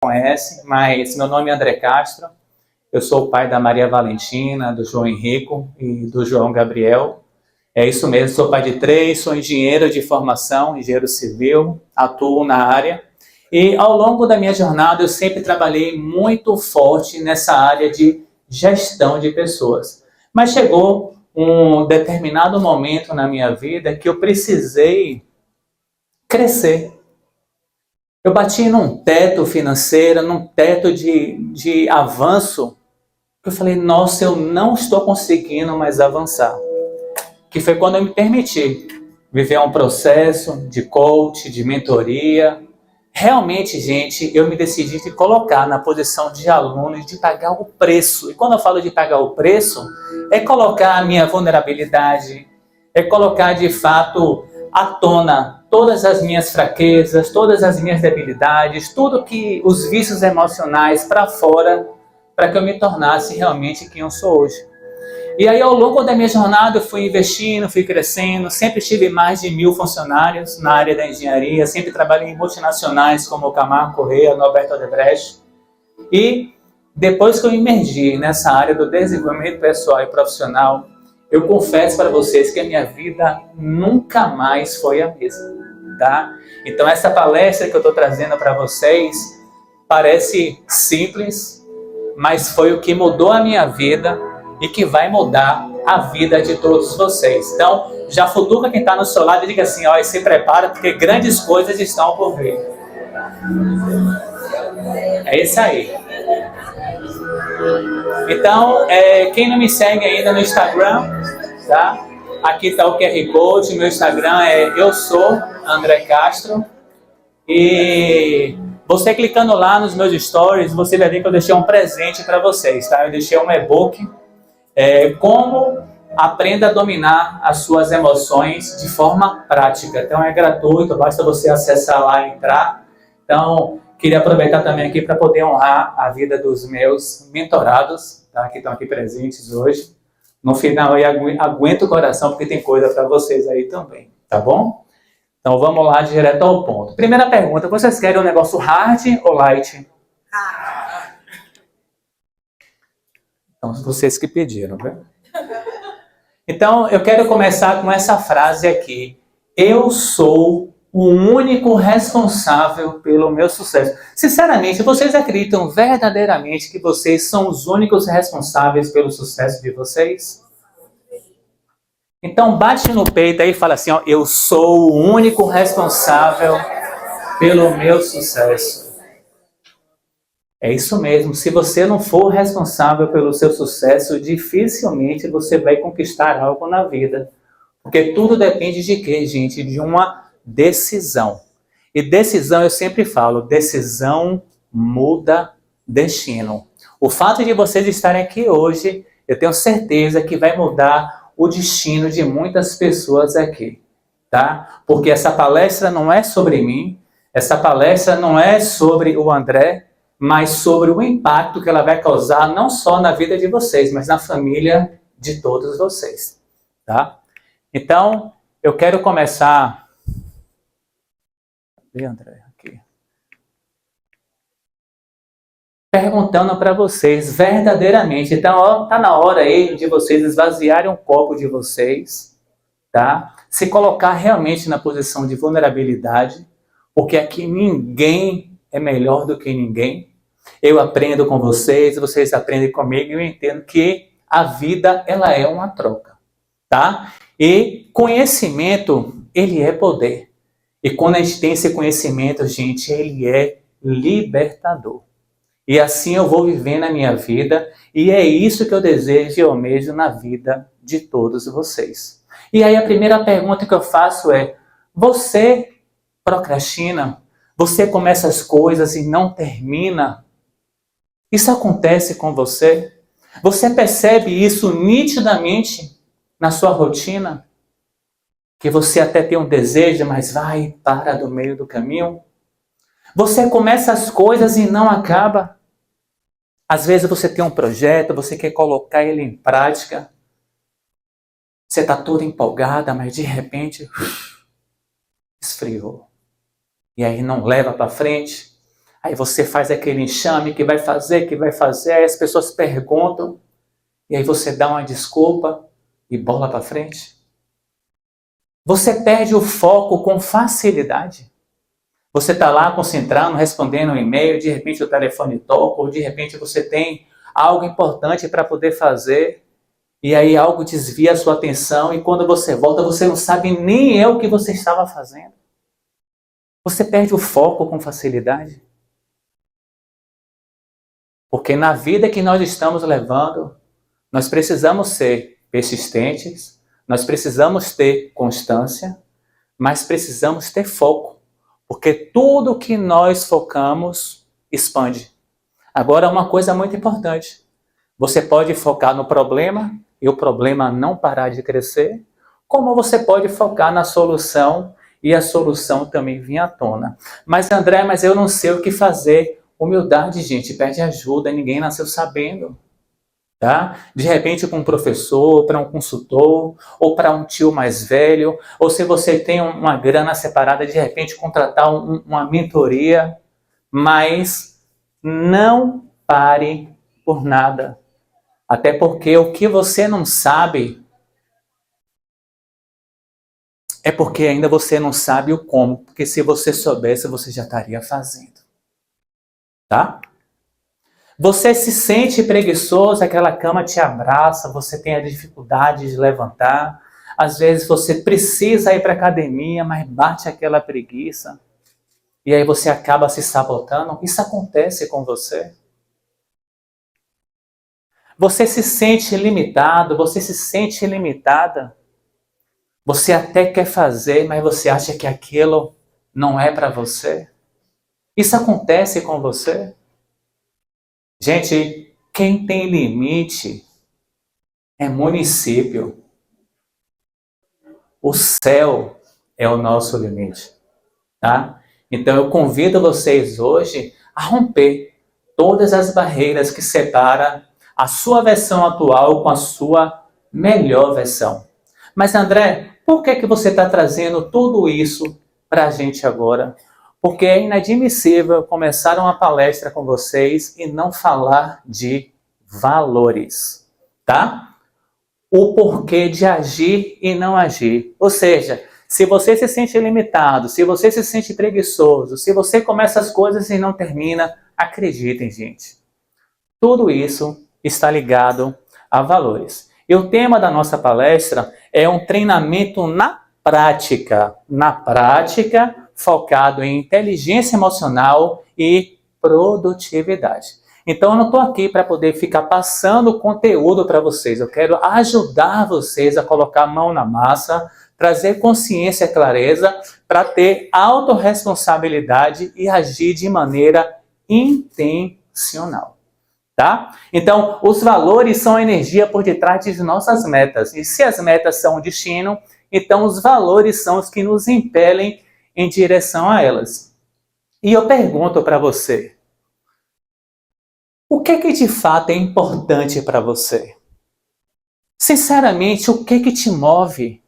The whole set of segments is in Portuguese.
Conhece, mas meu nome é André Castro, eu sou o pai da Maria Valentina, do João Henrico e do João Gabriel. É isso mesmo, sou pai de 3, sou engenheiro de formação, engenheiro civil, atuo na área. E ao longo da minha jornada eu sempre trabalhei muito forte nessa área de gestão de pessoas. Mas chegou um determinado momento na minha vida que eu precisei crescer. Eu bati num teto financeiro, num teto de avanço, que eu falei, nossa, eu não estou conseguindo mais avançar. Que foi quando eu me permiti viver um processo de coach, de mentoria. Realmente, gente, eu me decidi de colocar na posição de aluno e de pagar o preço. E quando eu falo de pagar o preço, é colocar a minha vulnerabilidade, é colocar de fato à tona todas as minhas fraquezas, todas as minhas debilidades, tudo que os vícios emocionais para fora, para que eu me tornasse realmente quem eu sou hoje. E aí, ao longo da minha jornada, eu fui investindo, fui crescendo, sempre tive mais de 1.000 funcionários na área da engenharia, sempre trabalhei em multinacionais como o Camargo Corrêa, Norberto Odebrecht. E depois que eu emergi nessa área do desenvolvimento pessoal e profissional, eu confesso para vocês que a minha vida nunca mais foi a mesma, tá? Então essa palestra que eu estou trazendo para vocês parece simples, mas foi o que mudou a minha vida e que vai mudar a vida de todos vocês. Então, já futuca quem está no seu lado e diga assim, ó, e se prepara porque grandes coisas estão por vir. É isso aí. Então, quem não me segue ainda no Instagram, tá? Aqui está o QR Code, meu Instagram é Eu Sou André Castro. E você clicando lá nos meus stories, você vai ver que eu deixei um presente para vocês, tá? Eu deixei um e-book, como aprenda a dominar as suas emoções de forma prática. Então é gratuito, basta você acessar lá e entrar. Então, queria aproveitar também aqui para poder honrar a vida dos meus mentorados, tá? Que estão aqui presentes hoje. No final, eu aguento o coração, porque tem coisa para vocês aí também, tá bom? Então, vamos lá, direto ao ponto. Primeira pergunta, vocês querem um negócio hard ou light? Então, vocês que pediram, viu? Então, eu quero começar com essa frase aqui. Eu sou o único responsável pelo meu sucesso. Sinceramente, vocês acreditam verdadeiramente que vocês são os únicos responsáveis pelo sucesso de vocês? Então, bate no peito aí e fala assim, ó, eu sou o único responsável pelo meu sucesso. É isso mesmo, se você não for responsável pelo seu sucesso, dificilmente você vai conquistar algo na vida. Porque tudo depende de quê, gente? De uma decisão. E decisão, eu sempre falo, decisão muda destino. O fato de vocês estarem aqui hoje, eu tenho certeza que vai mudar o destino de muitas pessoas aqui, tá? Porque essa palestra não é sobre mim, essa palestra não é sobre o André, mas sobre o impacto que ela vai causar não só na vida de vocês, mas na família de todos vocês, tá? Então, eu quero começar... Cadê, André? Aqui. Perguntando para vocês verdadeiramente. Então, ó, tá na hora aí de vocês esvaziarem um copo de vocês, tá? Se colocar realmente na posição de vulnerabilidade, porque aqui ninguém é melhor do que ninguém. Eu aprendo com vocês, vocês aprendem comigo, e eu entendo que a vida, ela é uma troca, tá? E conhecimento, ele é poder. E quando a gente tem esse conhecimento, gente, ele é libertador. E assim eu vou viver na minha vida, e é isso que eu desejo e almejo na vida de todos vocês. E aí a primeira pergunta que eu faço é, você procrastina? Você começa as coisas e não termina? Isso acontece com você? Você percebe isso nitidamente na sua rotina? Que você até tem um desejo, mas vai e para do meio do caminho? Você começa as coisas e não acaba? Às vezes você tem um projeto, você quer colocar ele em prática. Você está toda empolgada, mas de repente esfriou. E aí não leva para frente. Aí você faz aquele enxame que vai fazer, aí as pessoas perguntam, e aí você dá uma desculpa e bola para frente. Você perde o foco com facilidade. Você está lá concentrando, respondendo um e-mail, de repente o telefone toca, ou de repente você tem algo importante para poder fazer, e aí algo desvia a sua atenção, e quando você volta, você não sabe nem o que você estava fazendo. Você perde o foco com facilidade. Porque na vida que nós estamos levando, nós precisamos ser persistentes, nós precisamos ter constância, mas precisamos ter foco. Porque tudo que nós focamos expande. Agora, uma coisa muito importante. Você pode focar no problema e o problema não parar de crescer, como você pode focar na solução e a solução também vir à tona. Mas André, eu não sei o que fazer. Humildade, gente, pede ajuda, ninguém nasceu sabendo. Tá? De repente para um professor, para um consultor, ou para um tio mais velho, ou se você tem uma grana separada, de repente contratar uma mentoria, mas não pare por nada. Até porque o que você não sabe é porque ainda você não sabe o como, porque se você soubesse, você já estaria fazendo. Tá? Você se sente preguiçoso, aquela cama te abraça, você tem a dificuldade de levantar. Às vezes você precisa ir para a academia, mas bate aquela preguiça. E aí você acaba se sabotando. Isso acontece com você? Você se sente limitado, você se sente limitada. Você até quer fazer, mas você acha que aquilo não é para você. Isso acontece com você? Gente, quem tem limite é município. O céu é o nosso limite, tá? Então eu convido vocês hoje a romper todas as barreiras que separam a sua versão atual com a sua melhor versão. Mas André, por que você está trazendo tudo isso para a gente agora? Porque é inadmissível começar uma palestra com vocês e não falar de valores, tá? O porquê de agir e não agir. Ou seja, se você se sente limitado, se você se sente preguiçoso, se você começa as coisas e não termina, acreditem, gente. Tudo isso está ligado a valores. E o tema da nossa palestra é um treinamento na prática. Na prática, focado em inteligência emocional e produtividade. Então eu não estou aqui para poder ficar passando conteúdo para vocês. Eu quero ajudar vocês a colocar a mão na massa, trazer consciência e clareza para ter autorresponsabilidade e agir de maneira intencional. Tá? Então, os valores são a energia por detrás de nossas metas. E se as metas são o destino, então os valores são os que nos impelem em direção a elas. E eu pergunto para você, o que de fato é importante para você? Sinceramente, o que te move?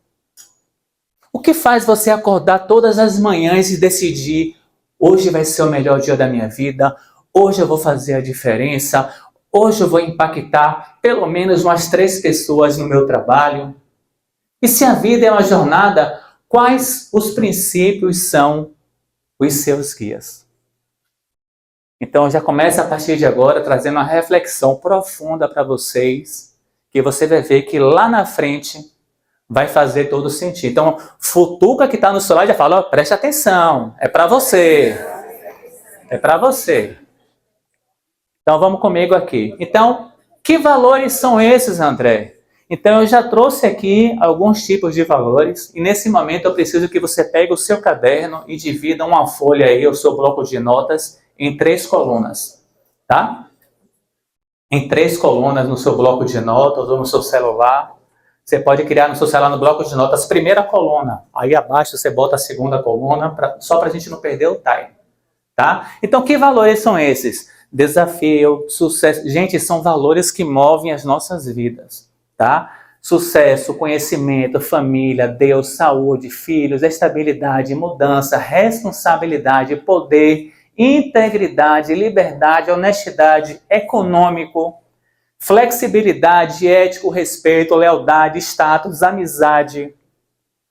O que faz você acordar todas as manhãs e decidir, hoje vai ser o melhor dia da minha vida, hoje eu vou fazer a diferença, hoje eu vou impactar pelo menos umas 3 pessoas no meu trabalho? E se a vida é uma jornada, quais os princípios são os seus guias? Então já começa a partir de agora trazendo uma reflexão profunda para vocês, que você vai ver que lá na frente vai fazer todo sentido. Então, futuca que está no celular já fala, preste atenção, é para você. É para você. Então vamos comigo aqui. Então, que valores são esses, André? Então eu já trouxe aqui alguns tipos de valores e nesse momento eu preciso que você pegue o seu caderno e divida uma folha aí, o seu bloco de notas, em 3 colunas, tá? Em 3 colunas no seu bloco de notas ou no seu celular. Você pode criar no seu celular, no bloco de notas, primeira coluna. Aí abaixo você bota a segunda coluna, só para a gente não perder o time, tá? Então que valores são esses? Desafio, sucesso. Gente, são valores que movem as nossas vidas, tá? Sucesso, conhecimento, família, Deus, saúde, filhos, estabilidade, mudança, responsabilidade, poder, integridade, liberdade, honestidade, econômico, flexibilidade, ético, respeito, lealdade, status, amizade,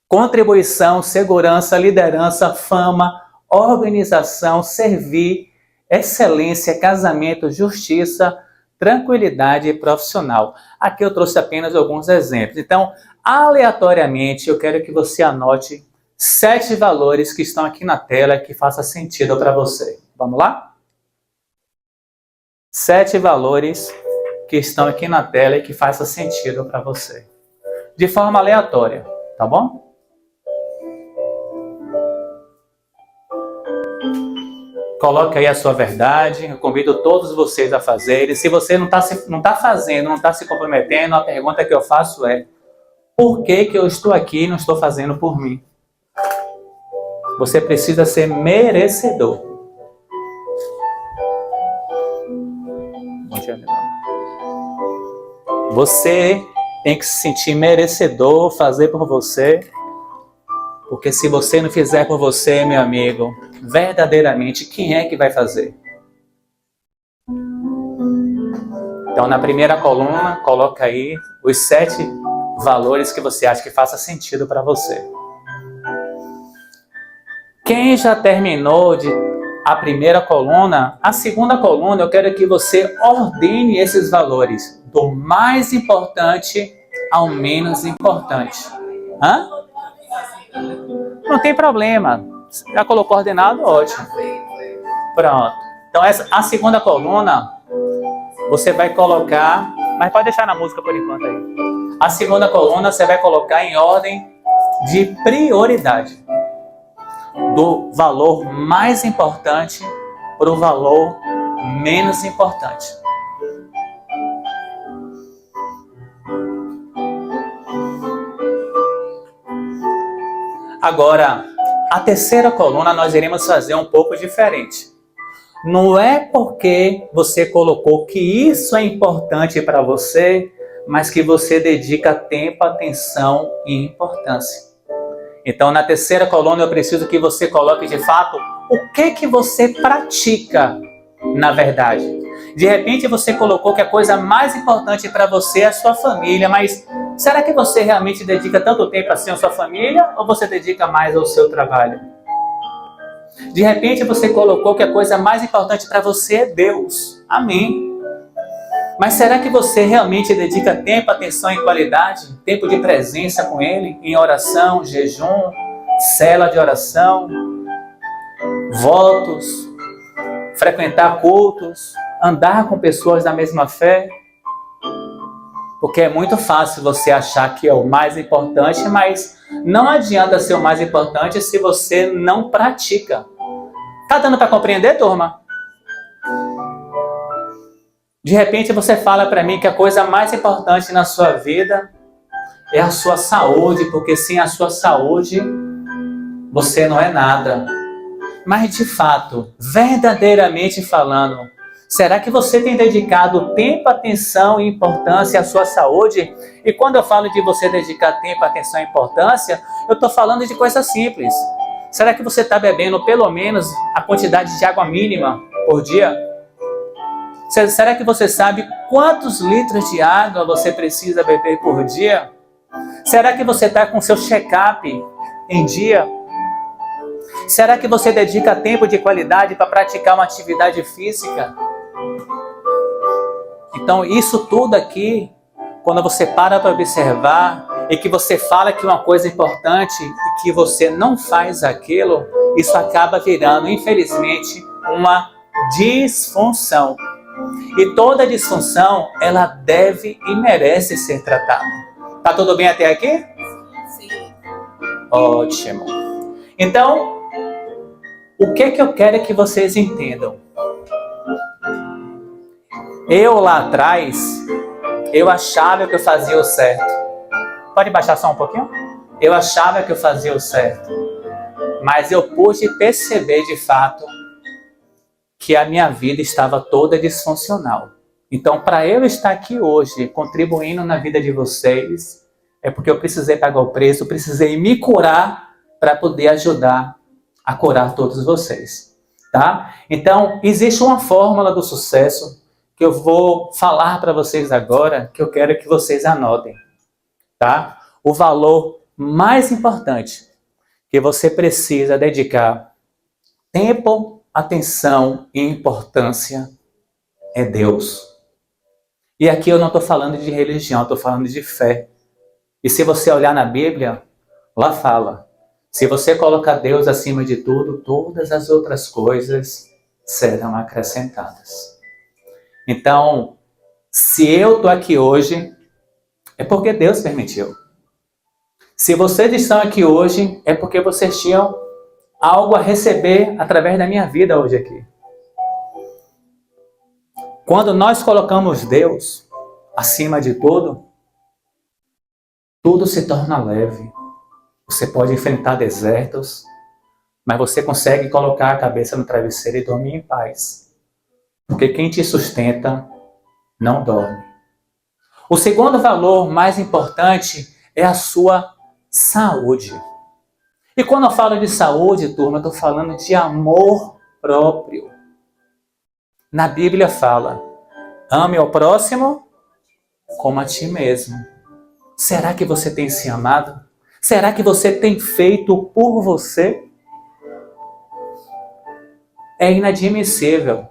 contribuição, segurança, liderança, fama, organização, servir, excelência, casamento, justiça, tranquilidade profissional. Aqui eu trouxe apenas alguns exemplos. Então, aleatoriamente, eu quero que você anote 7 valores que estão aqui na tela que façam sentido para você. Vamos lá? 7 valores que estão aqui na tela e que façam sentido para você. De forma aleatória, tá bom? Coloque aí a sua verdade, eu convido todos vocês a fazerem. Se você não está fazendo, não está se comprometendo, a pergunta que eu faço é: por que eu estou aqui e não estou fazendo por mim? Você precisa ser merecedor. Você tem que se sentir merecedor, fazer por você. Porque se você não fizer por você, meu amigo, verdadeiramente, quem é que vai fazer? Então, na primeira coluna, coloca aí os 7 valores que você acha que faça sentido para você. Quem já terminou a primeira coluna, a segunda coluna eu quero que você ordene esses valores, do mais importante ao menos importante. Hã? Não tem problema. Já colocou ordenado? Ótimo. Pronto. Então, a segunda coluna, você vai colocar... Mas pode deixar na música por enquanto aí. A segunda coluna, você vai colocar em ordem de prioridade. Do valor mais importante para o valor menos importante. Agora, a terceira coluna nós iremos fazer um pouco diferente. Não é porque você colocou que isso é importante para você, mas que você dedica tempo, atenção e importância. Então, na terceira coluna, eu preciso que você coloque de fato o que você pratica na verdade. De repente, você colocou que a coisa mais importante para você é a sua família, mas será que você realmente dedica tanto tempo assim à sua família ou você dedica mais ao seu trabalho? De repente, você colocou que a coisa mais importante para você é Deus. Amém. Mas será que você realmente dedica tempo, atenção e qualidade? Tempo de presença com Ele, em oração, jejum, cela de oração, votos, frequentar cultos, andar com pessoas da mesma fé? Porque é muito fácil você achar que é o mais importante, mas não adianta ser o mais importante se você não pratica. Tá dando para compreender, turma? De repente você fala para mim que a coisa mais importante na sua vida é a sua saúde, porque sem a sua saúde você não é nada. Mas de fato, verdadeiramente falando, será que você tem dedicado tempo, atenção e importância à sua saúde? E quando eu falo de você dedicar tempo, atenção e importância, eu estou falando de coisa simples. Será que você está bebendo pelo menos a quantidade de água mínima por dia? Será que você sabe quantos litros de água você precisa beber por dia? Será que você está com seu check-up em dia? Será que você dedica tempo de qualidade para praticar uma atividade física? Então, isso tudo aqui, quando você para observar e que você fala que uma coisa é importante e que você não faz aquilo, isso acaba virando, infelizmente, uma disfunção. E toda disfunção, ela deve e merece ser tratada. Tá tudo bem até aqui? Sim. Ótimo. Então, o que eu quero é que vocês entendam. Eu lá atrás, eu achava que eu fazia o certo. Pode baixar só um pouquinho? Eu achava que eu fazia o certo. Mas eu pude perceber de fato que a minha vida estava toda disfuncional. Então, para eu estar aqui hoje, contribuindo na vida de vocês, é porque eu precisei pagar o preço, precisei me curar para poder ajudar a curar todos vocês. tá? Então, existe uma fórmula do sucesso que eu vou falar para vocês agora, que eu quero que vocês anotem, tá? O valor mais importante que você precisa dedicar tempo, atenção e importância é Deus. E aqui eu não estou falando de religião, estou falando de fé. E se você olhar na Bíblia, lá fala, se você colocar Deus acima de tudo, todas as outras coisas serão acrescentadas. Então, se eu estou aqui hoje, é porque Deus permitiu. Se vocês estão aqui hoje, é porque vocês tinham algo a receber através da minha vida hoje aqui. Quando nós colocamos Deus acima de tudo, tudo se torna leve. Você pode enfrentar desertos, mas você consegue colocar a cabeça no travesseiro e dormir em paz. Porque quem te sustenta não dorme. O segundo valor mais importante é a sua saúde. E quando eu falo de saúde, turma, eu estou falando de amor próprio. Na Bíblia fala, ame ao próximo como a ti mesmo. Será que você tem se amado? Será que você tem feito por você? É inadmissível.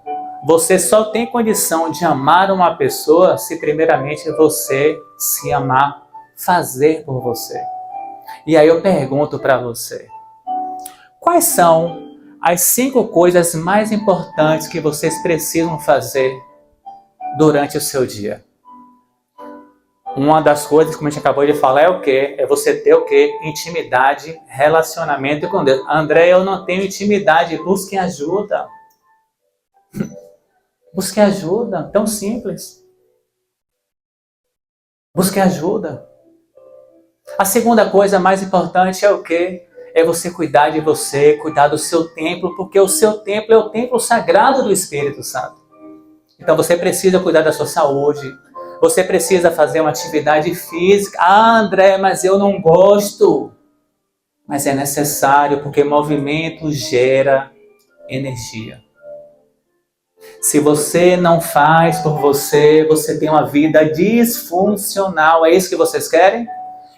Você só tem condição de amar uma pessoa se primeiramente você se amar, fazer por você. E aí eu pergunto para você, quais são as 5 coisas mais importantes que vocês precisam fazer durante o seu dia? Uma das coisas, como a gente acabou de falar, é o quê? É você ter o quê? Intimidade, relacionamento com Deus. André, eu não tenho intimidade, busque ajuda. Busque ajuda, tão simples. Busque ajuda. A segunda coisa mais importante é o quê? É você cuidar de você, cuidar do seu templo, porque o seu templo é o templo sagrado do Espírito Santo. Então você precisa cuidar da sua saúde, você precisa fazer uma atividade física. Ah, André, mas eu não gosto. Mas é necessário, porque movimento gera energia. Se você não faz por você, você tem uma vida disfuncional. É isso que vocês querem?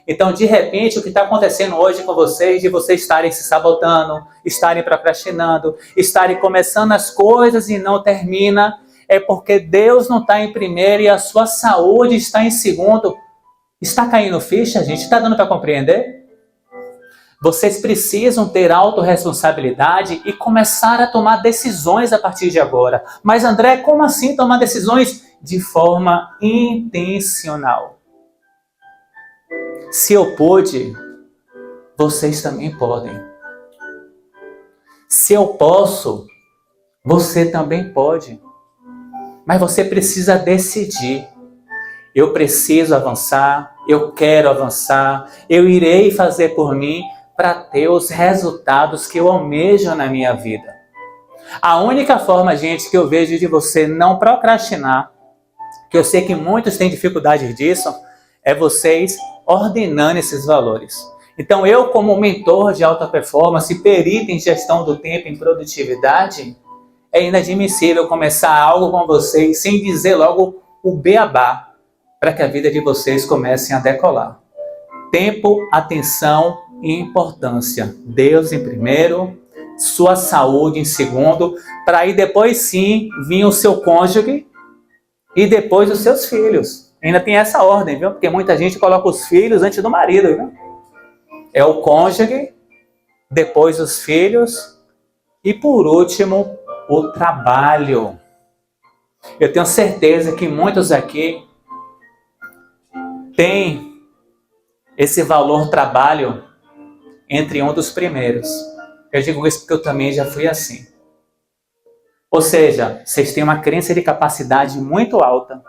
Então, de repente, o que está acontecendo hoje com vocês, de vocês estarem se sabotando, estarem procrastinando, estarem começando as coisas e não termina, é porque Deus não está em primeiro e a sua saúde está em segundo. Está caindo ficha, gente? Está dando para compreender? Vocês precisam ter autorresponsabilidade e começar a tomar decisões a partir de agora. Mas, André, como assim tomar decisões? De forma intencional. Se eu pude, vocês também podem. Se eu posso, você também pode. Mas você precisa decidir. Eu preciso avançar, eu quero avançar, eu irei fazer por mim para ter os resultados que eu almejo na minha vida. A única forma, gente, que eu vejo de você não procrastinar, que eu sei que muitos têm dificuldade disso, é vocês ordenando esses valores. Então eu, como mentor de alta performance, perito em gestão do tempo e produtividade, é inadmissível começar algo com vocês sem dizer logo o beabá, para que a vida de vocês comece a decolar. Tempo, atenção e importância. Deus em primeiro, sua saúde em segundo, para aí depois sim vir o seu cônjuge e depois os seus filhos. Ainda tem essa ordem, viu? Porque muita gente coloca os filhos antes do marido, viu? É o cônjuge, depois os filhos e por último o trabalho. Eu tenho certeza que muitos aqui têm esse valor trabalho entre um dos primeiros. Eu digo isso porque eu também já fui assim. Ou seja, vocês têm uma crença de capacidade muito alta,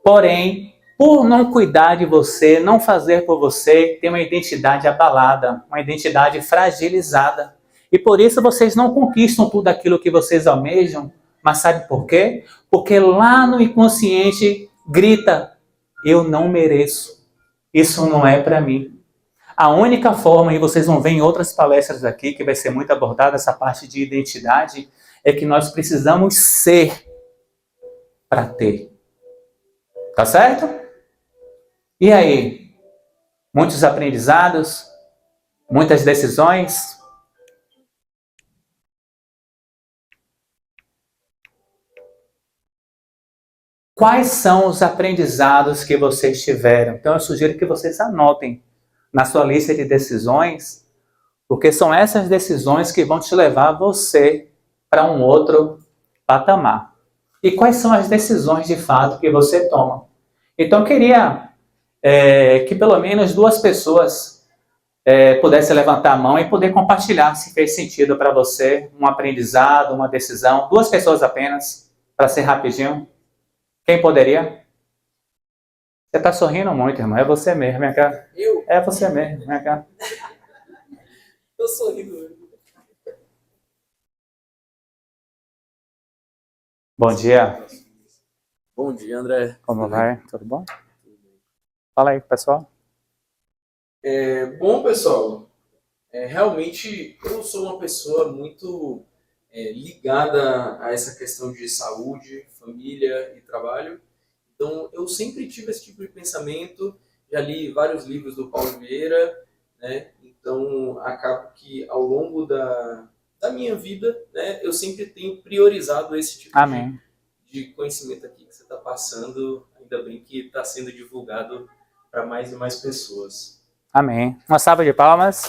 porém, por não cuidar de você, não fazer por você, tem uma identidade abalada, uma identidade fragilizada. E por isso vocês não conquistam tudo aquilo que vocês almejam. Mas sabe por quê? Porque lá no inconsciente grita, eu não mereço. Isso não é para mim. A única forma, e vocês vão ver em outras palestras aqui, que vai ser muito abordada essa parte de identidade, é que nós precisamos ser para ter. Tá certo? E aí? Muitos aprendizados? Muitas decisões? Quais são os aprendizados que vocês tiveram? Então eu sugiro que vocês anotem na sua lista de decisões, porque são essas decisões que vão te levar você para um outro patamar. E quais são as decisões de fato que você toma? Então eu queria que pelo menos 2 pessoas pudessem levantar a mão e poder compartilhar se fez sentido para você um aprendizado, uma decisão. 2 pessoas apenas, para ser rapidinho. Quem poderia? Você está sorrindo muito, irmão. É você mesmo, vem cá. Eu? É você mesmo, vem cá. Tô sorrindo. Bom dia. Bom dia, André. Como vai? Tudo bom? Fala aí, pessoal. Bom, pessoal, realmente eu sou uma pessoa muito ligada a essa questão de saúde, família e trabalho. Então, eu sempre tive esse tipo de pensamento. Já li vários livros do Paulo Vieira, né? Então, acabo que ao longo da minha vida, né, eu sempre tenho priorizado esse tipo Amém. de conhecimento aqui que você está passando. Ainda bem que está sendo divulgado para mais e mais pessoas. Amém. Uma salva de palmas.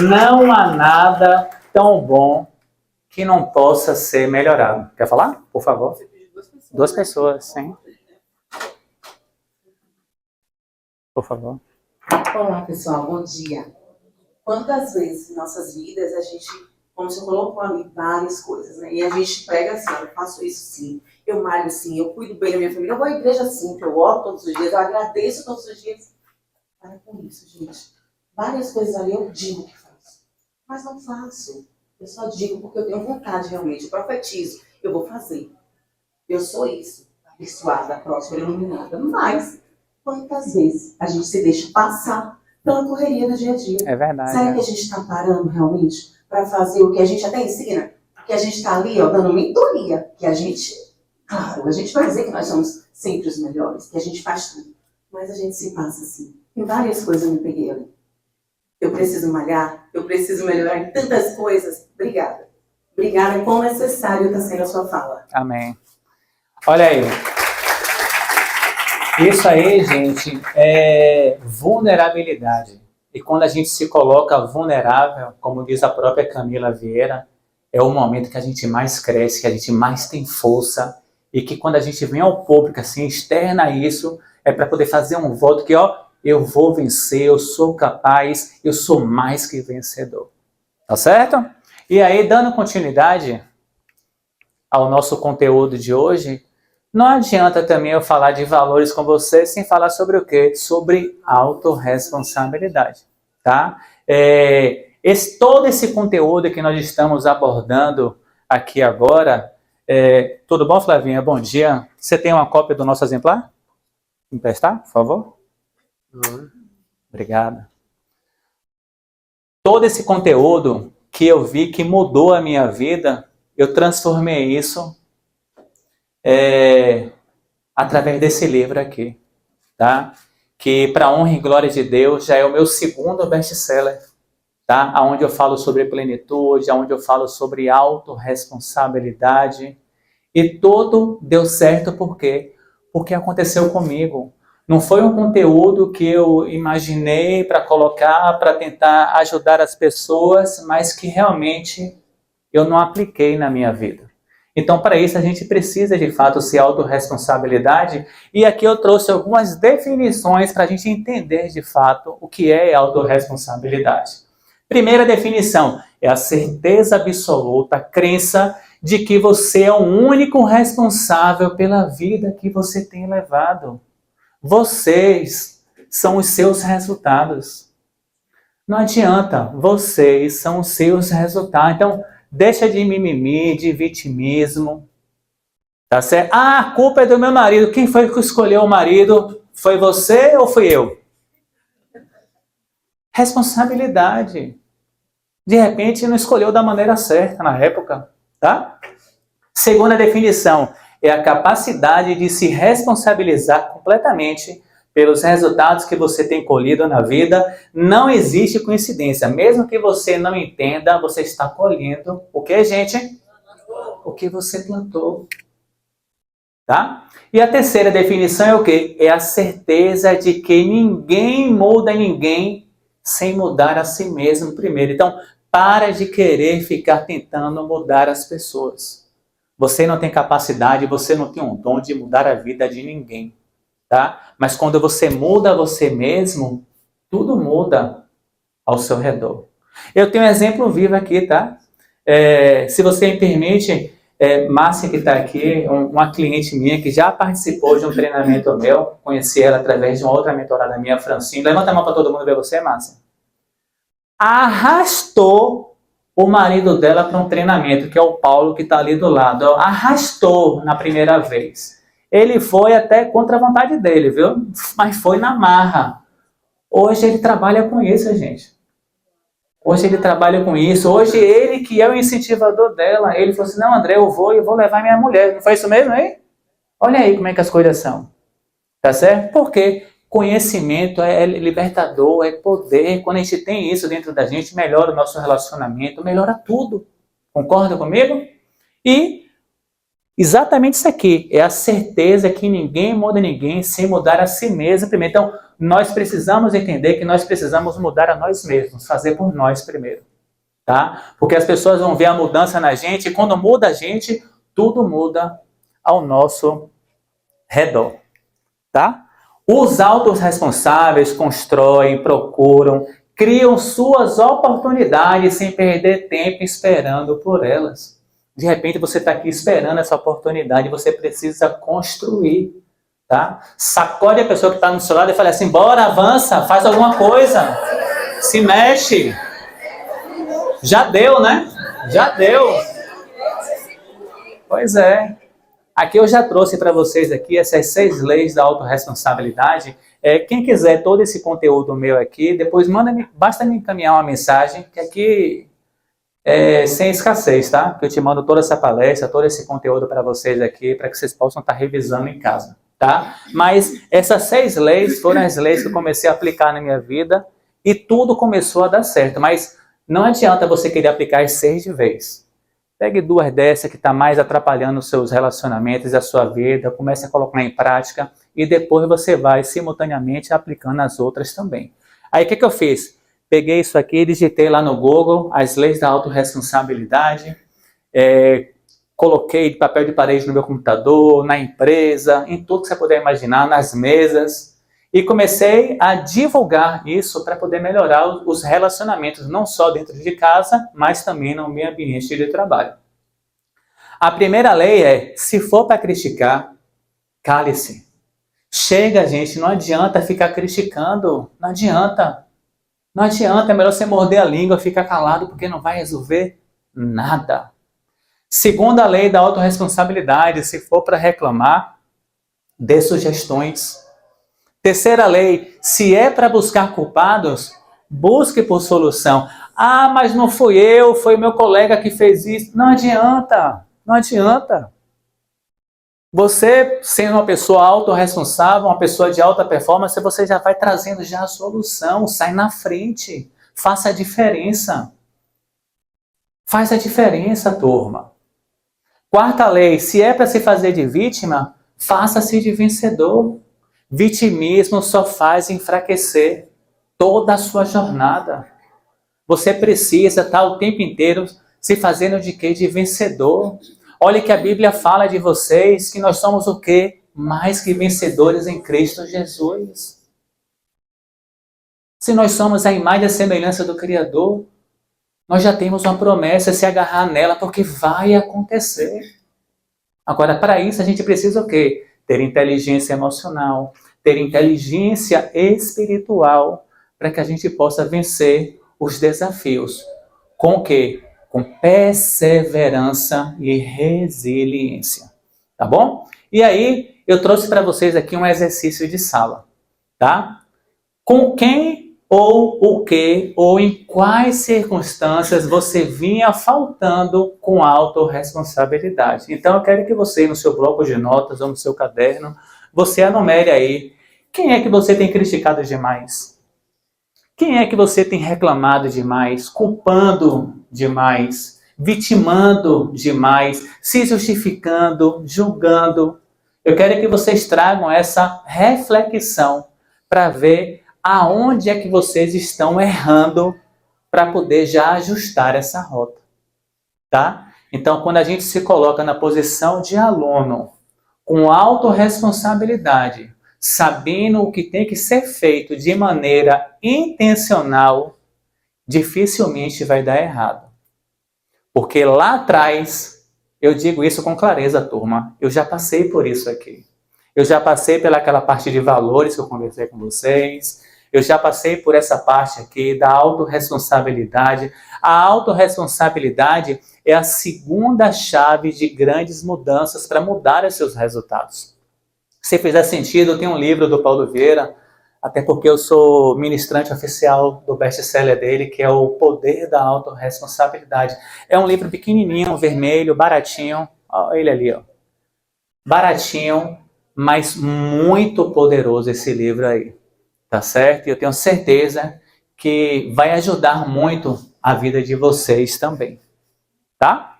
Não há nada tão bom que não possa ser melhorado. Quer falar? Por favor. 2 pessoas, sim. Por favor. Olá, pessoal, bom dia. Quantas vezes em nossas vidas a gente, como você colocou ali, várias coisas, né? E a gente prega assim, eu faço isso sim, eu malho sim, eu cuido bem da minha família, eu vou à igreja sim, eu oro todos os dias, eu agradeço todos os dias. Para com isso, gente. Várias coisas ali eu digo que faço, mas não faço. Eu só digo porque eu tenho vontade realmente, eu profetizo, eu vou fazer. Eu sou isso, abençoada, próspera, iluminada. Mas, quantas vezes a gente se deixa passar pela correria do dia a dia? É verdade. Será que a gente está parando realmente para fazer o que a gente até ensina? Porque a gente está ali, ó, dando mentoria. Que a gente, claro, a gente vai dizer que nós somos sempre os melhores, que a gente faz tudo. Mas a gente se passa assim. Em várias coisas eu me peguei ali. Eu preciso malhar, eu preciso melhorar em tantas coisas. Obrigada. Obrigada, quão necessário está sendo a sua fala. Amém. Olha aí. Isso aí, gente, é vulnerabilidade. E quando a gente se coloca vulnerável, como diz a própria Camila Vieira, é o momento que a gente mais cresce, que a gente mais tem força, e que quando a gente vem ao público, assim, externa isso, é para poder fazer um voto que, ó, eu vou vencer, eu sou capaz, eu sou mais que vencedor. Tá certo? E aí, dando continuidade ao nosso conteúdo de hoje, não adianta também eu falar de valores com você sem falar sobre o quê? Sobre autorresponsabilidade, tá? Todo esse conteúdo que nós estamos abordando aqui agora, tudo bom, Flavinha? Bom dia. Você tem uma cópia do nosso exemplar? Emprestar, por favor? Obrigado. Todo esse conteúdo que eu vi que mudou a minha vida, eu transformei isso através desse livro aqui, tá? Que, para honra e glória de Deus, já é o meu 2º best-seller, tá? Onde eu falo sobre plenitude, onde eu falo sobre autorresponsabilidade. E tudo deu certo por quê? Porque aconteceu comigo. Não foi um conteúdo que eu imaginei para colocar, para tentar ajudar as pessoas, mas que realmente eu não apliquei na minha vida. Então, para isso, a gente precisa, de fato, ser autorresponsabilidade. E aqui eu trouxe algumas definições para a gente entender, de fato, o que é autorresponsabilidade. Primeira definição é a certeza absoluta, a crença de que você é o único responsável pela vida que você tem levado. Vocês são os seus resultados. Não adianta, vocês são os seus resultados. Então, deixa de mimimi, de vitimismo. Tá certo? Ah, a culpa é do meu marido. Quem foi que escolheu o marido? Foi você ou fui eu? Responsabilidade. De repente não escolheu da maneira certa na época, tá? Segunda definição é a capacidade de se responsabilizar completamente pelos resultados que você tem colhido na vida. Não existe coincidência. Mesmo que você não entenda, você está colhendo o que, gente? O que você plantou. Tá? E a terceira definição é o quê? É a certeza de que ninguém muda ninguém sem mudar a si mesmo primeiro. Então, para de querer ficar tentando mudar as pessoas. Você não tem capacidade, você não tem um dom de mudar a vida de ninguém. Tá? Mas quando você muda você mesmo, tudo muda ao seu redor. Eu tenho um exemplo vivo aqui, tá? Se você me permite, Márcia, que está aqui, uma cliente minha que já participou de um treinamento meu, conheci ela através de uma outra mentorada minha, Francine. Levanta a mão para todo mundo ver você, Márcia. Arrastou o marido dela para um treinamento, que é o Paulo, que está ali do lado. Arrastou na primeira vez. Ele foi até contra a vontade dele, viu? Mas foi na marra. Hoje ele trabalha com isso, gente. Hoje ele trabalha com isso. Hoje ele que é o incentivador dela. Ele falou assim, não, André, eu vou levar minha mulher. Não foi isso mesmo aí? Olha aí como é que as coisas são. Tá certo? Porque conhecimento é libertador, é poder. Quando a gente tem isso dentro da gente, melhora o nosso relacionamento, melhora tudo. Concorda comigo? E exatamente isso aqui, é a certeza que ninguém muda ninguém sem mudar a si mesmo primeiro. Então, nós precisamos entender que nós precisamos mudar a nós mesmos, fazer por nós primeiro, tá? Porque as pessoas vão ver a mudança na gente, e quando muda a gente, tudo muda ao nosso redor, tá? Os autorresponsáveis constroem, procuram, criam suas oportunidades sem perder tempo esperando por elas. De repente você está aqui esperando essa oportunidade, você precisa construir, tá? Sacode a pessoa que está no seu lado e fala assim, bora, avança, faz alguma coisa, se mexe. Já deu, né? Já deu. Pois é. Aqui eu já trouxe para vocês aqui essas 6 leis da autorresponsabilidade. Quem quiser todo esse conteúdo meu aqui, depois basta me encaminhar uma mensagem, que aqui sem escassez, tá? Que eu te mando toda essa palestra, todo esse conteúdo para vocês aqui, para que vocês possam estar revisando em casa, tá? Mas essas 6 leis foram as leis que eu comecei a aplicar na minha vida e tudo começou a dar certo. Mas não adianta você querer aplicar as 6 de vez. Pegue 2 dessas que está mais atrapalhando os seus relacionamentos e a sua vida, comece a colocar em prática e depois você vai simultaneamente aplicando as outras também. Aí o que eu fiz? Peguei isso aqui, digitei lá no Google, as leis da autorresponsabilidade, coloquei de papel de parede no meu computador, na empresa, em tudo que você puder imaginar, nas mesas, e comecei a divulgar isso para poder melhorar os relacionamentos, não só dentro de casa, mas também no meu ambiente de trabalho. A primeira lei é, se for para criticar, cale-se. Chega, gente, não adianta ficar criticando, não adianta. Não adianta, é melhor você morder a língua, ficar calado, porque não vai resolver nada. Segunda lei da autorresponsabilidade, se for para reclamar, dê sugestões. Terceira lei, se é para buscar culpados, busque por solução. Ah, mas não fui eu, foi meu colega que fez isso. Não adianta, não adianta. Você, sendo uma pessoa autorresponsável, uma pessoa de alta performance, você já vai trazendo já a solução, sai na frente, faça a diferença. Faz a diferença, turma. Quarta lei, se é para se fazer de vítima, faça-se de vencedor. Vitimismo só faz enfraquecer toda a sua jornada. Você precisa estar o tempo inteiro se fazendo de quê? De vencedor. Olha que a Bíblia fala de vocês que nós somos o quê? Mais que vencedores em Cristo Jesus. Se nós somos a imagem e a semelhança do Criador, nós já temos uma promessa, se agarrar nela, porque vai acontecer. Agora, para isso, a gente precisa o quê? Ter inteligência emocional, ter inteligência espiritual, para que a gente possa vencer os desafios. Com o quê? Com perseverança e resiliência, tá bom? E aí, eu trouxe para vocês aqui um exercício de sala, tá? Com quem Ou o que, ou em quais circunstâncias você vinha faltando com autorresponsabilidade. Então eu quero que você, no seu bloco de notas ou no seu caderno, você enumere aí quem é que você tem criticado demais. Quem é que você tem reclamado demais, culpando demais, vitimando demais, se justificando, julgando. Eu quero que vocês tragam essa reflexão para ver aonde é que vocês estão errando para poder já ajustar essa rota, tá? Então, quando a gente se coloca na posição de aluno, com autorresponsabilidade, sabendo o que tem que ser feito de maneira intencional, dificilmente vai dar errado. Porque lá atrás, eu digo isso com clareza, turma, eu já passei por isso aqui. Eu já passei pelaquela parte de valores que eu conversei com vocês, eu já passei por essa parte aqui da autorresponsabilidade. A autorresponsabilidade é a segunda chave de grandes mudanças para mudar os seus resultados. Se fizer sentido, tem um livro do Paulo Vieira, até porque eu sou ministrante oficial do best-seller dele, que é O Poder da Autorresponsabilidade. É um livro pequenininho, vermelho, baratinho. Olha ele ali, ó. Baratinho, mas muito poderoso esse livro aí. Tá certo? E eu tenho certeza que vai ajudar muito a vida de vocês também. Tá?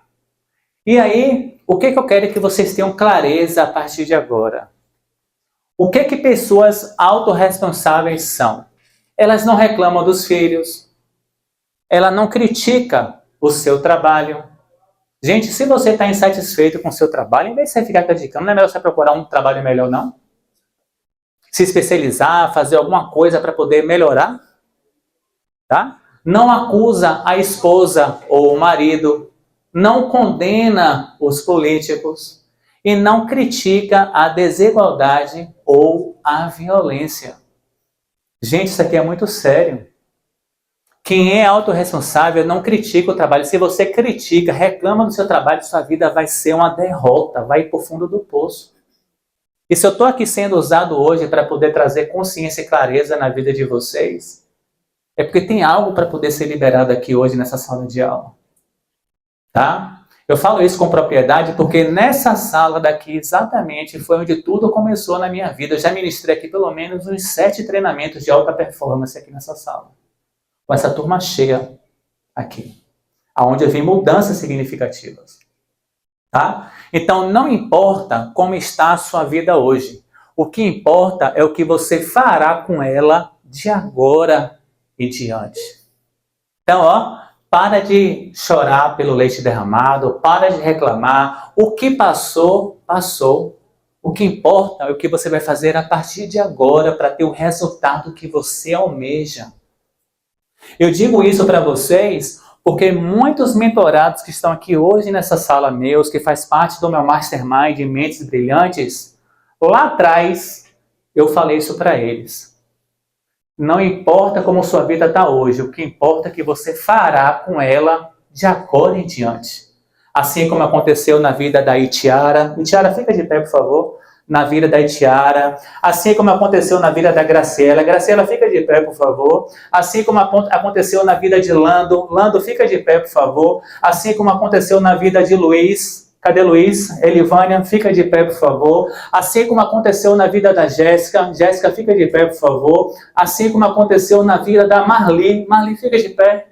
E aí, o que eu quero que vocês tenham clareza a partir de agora? O que pessoas autorresponsáveis são? Elas não reclamam dos filhos. Ela não critica o seu trabalho. Gente, se você está insatisfeito com o seu trabalho, em vez de você ficar criticando, não é melhor você procurar um trabalho melhor, não? Se especializar, fazer alguma coisa para poder melhorar, tá? Não acusa a esposa ou o marido, não condena os políticos e não critica a desigualdade ou a violência. Gente, isso aqui é muito sério. Quem é autorresponsável não critica o trabalho. Se você critica, reclama do seu trabalho, sua vida vai ser uma derrota, vai ir para o fundo do poço. E se eu estou aqui sendo usado hoje para poder trazer consciência e clareza na vida de vocês, é porque tem algo para poder ser liberado aqui hoje nessa sala de aula. Tá? Eu falo isso com propriedade porque nessa sala daqui exatamente foi onde tudo começou na minha vida. Eu já ministrei aqui pelo menos uns 7 treinamentos de alta performance aqui nessa sala. Com essa turma cheia aqui. Onde eu vi mudanças significativas. Tá? Então, não importa como está a sua vida hoje. O que importa é o que você fará com ela de agora em diante. Então, ó, para de chorar pelo leite derramado, para de reclamar. O que passou, passou. O que importa é o que você vai fazer a partir de agora para ter o resultado que você almeja. Eu digo isso para vocês porque muitos mentorados que estão aqui hoje nessa sala meus, que faz parte do meu Mastermind de Mentes Brilhantes, lá atrás eu falei isso para eles. Não importa como sua vida está hoje, o que importa é que você fará com ela de agora em diante. Assim como aconteceu na vida da Itiara. Itiara, fica de pé, por favor. Na vida da Itiara, assim como aconteceu na vida da Graciela. Graciela, fica de pé, por favor. Assim como aconteceu na vida de Lando. Lando, fica de pé, por favor. Assim como aconteceu na vida de Luiz. Cadê Luiz? Elivânia, fica de pé, por favor. Assim como aconteceu na vida da Jéssica. Jéssica, fica de pé, por favor. Assim como aconteceu na vida da Marli. Marli, fica de pé.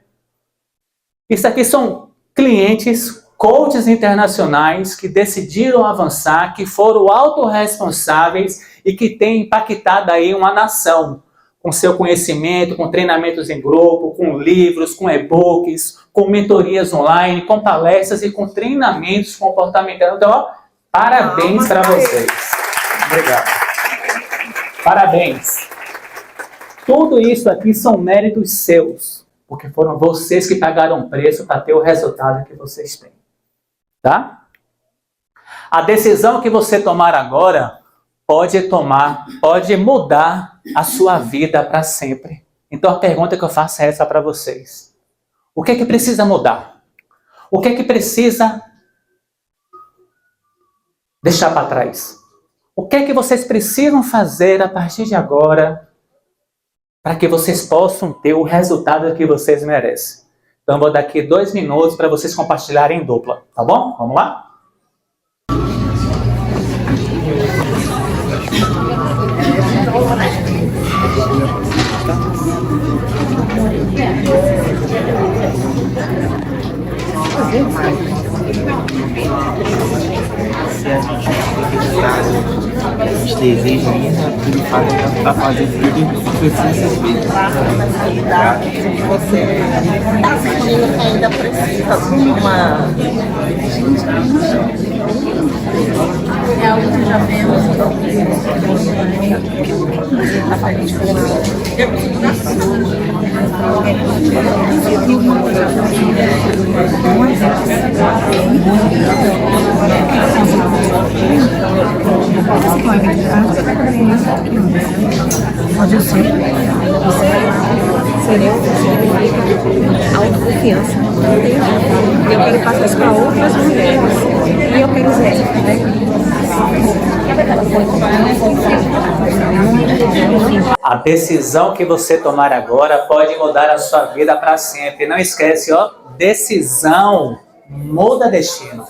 Isso aqui são clientes, coaches internacionais que decidiram avançar, que foram autorresponsáveis e que têm impactado aí uma nação com seu conhecimento, com treinamentos em grupo, com livros, com e-books, com mentorias online, com palestras e com treinamentos comportamentais. Então, ó, parabéns para vocês. Obrigado. Parabéns. Tudo isso aqui são méritos seus, porque foram vocês que pagaram o preço para ter o resultado que vocês têm. Tá? A decisão que você tomar agora pode mudar a sua vida para sempre. Então a pergunta que eu faço é essa para vocês. O que é que precisa mudar? O que é que precisa deixar para trás? O que é que vocês precisam fazer a partir de agora para que vocês possam ter o resultado que vocês merecem. Então, eu vou dar aqui 2 minutos para vocês compartilharem em dupla, tá bom? Vamos lá? Os desejos ele faz fazer tudo que precisa ser feito. Você está sentindo que ainda precisa de uma. É algo que já vemos. Pode ser. Seria autoconfiança. Eu quero passar isso para outras mulheres. E eu quero ver. A decisão que você tomar agora pode mudar a sua vida para sempre. Não esquece, ó, decisão muda destino.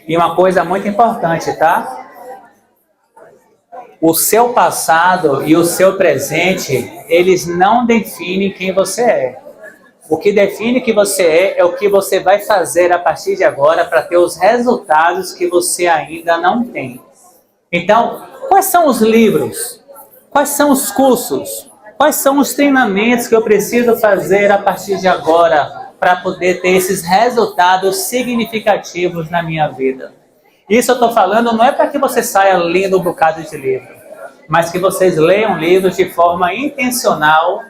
E uma coisa muito importante, tá? O seu passado e o seu presente, eles não definem quem você é. O que define quem você é o que você vai fazer a partir de agora para ter os resultados que você ainda não tem. Então, quais são os livros? Quais são os cursos? Quais são os treinamentos que eu preciso fazer a partir de agora para poder ter esses resultados significativos na minha vida? Isso eu estou falando não é para que você saia lendo um bocado de livro, mas que vocês leiam livros de forma intencional